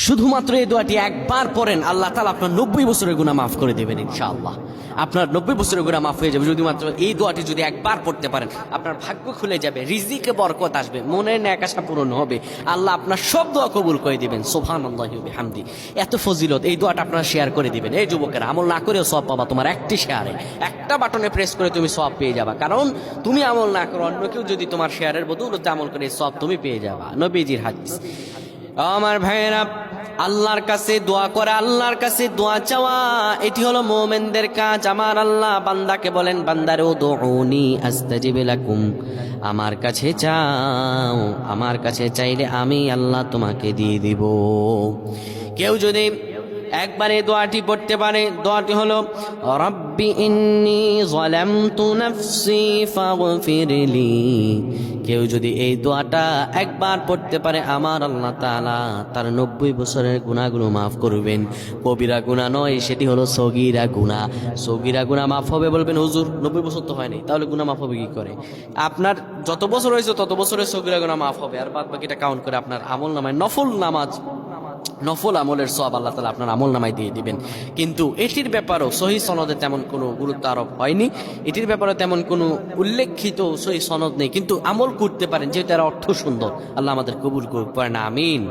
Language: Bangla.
শুধুমাত্র এই দোয়াটি একবার পড়েন, আল্লাহ তাআলা আপনার 90 বছরের গুনাহ মাফ করে দেবেন ইনশাআল্লাহ। আপনার 90 বছরের গুনাহ মাফ হয়ে যাবে যদি মাত্র এই দোয়াটি যদি একবার পড়তে পারেন। আপনার ভাগ্য খুলে যাবে, রিজিকে বরকত আসবে, মনের ন্যাক আশা পূরণ হবে, আল্লাহ আপনার সব দোয়া কবুল করে দিবেন। সুবহানাল্লাহি ওয়া বিহামদি। এত ফজিলত, এই দোয়াটা আপনারা শেয়ার করে দিবেন। এই যুবকেরা, আমল না করেও সওয়াব পাবা। তোমার একটি শেয়ারে, একটা বাটনে প্রেস করে তুমি সওয়াব পেয়ে যাবা। কারণ তুমি আমল না করো, অন্য কেউ যদি তোমার শেয়ারের বদৌলতে আমল করে সওয়াব তুমি পেয়ে যাবা। নবীজির হাদিস। আমার ভাইয়েরা, আল্লাহর কাছে দোয়া করা, আল্লাহর কাছে দোয়া চাওয়া, এটি হলো মুমিনদের কাজ। আমার আল্লাহ বান্দাকে বলেন, বান্দারে উদউনি আস্তাজিব লাকুম, আমার কাছে চাও, আমার কাছে চাইলে আমি আল্লাহ তোমাকে দিয়ে দিব। কেউ যদি একবার এই দোয়াটি পড়তে পারে, দোয়াটি হলো রব্বি ইন্নী যালামতু নাফসি ফাগফিরলি। কেউ যদি এই দোয়াটা একবার পড়তে পারে, আমার আল্লাহ তাআলা তার 90 বছরের গুনাহগুলো মাফ করবেন। কবিরা গুনাহ নয়, সেটি হলো সগীরা গুনাহ। সগীরা গুনাহ মাফ হবে। বলবেন হুজুর 90 বছর তো হয়নি, তাহলে গুনাহ মাফ হবে কি করে? আপনার যত বছর হয়েছে তত বছরের সগীরা গুনাহ মাফ হবে, আর বাদ বাকিটা কাউন্ট করে আপনার আমল নামায় নফল নামাজ, নফল আমলের সওয়াব আল্লাহ তাআলা আপনার আমল নামায় দিয়ে দিবেন। কিন্তু এটির ব্যাপারেও সহিহ সনদে তেমন কোনো গুরুত্ব আরোপ হয়নি, এটির ব্যাপারে তেমন কোনো উল্লেখিত সহিহ সনদ নেই। কিন্তু আমল করতে পারেন, যেহেতু এর অর্থ সুন্দর। আল্লাহ আমাদের কবুল করুক, পড়েন আমিন।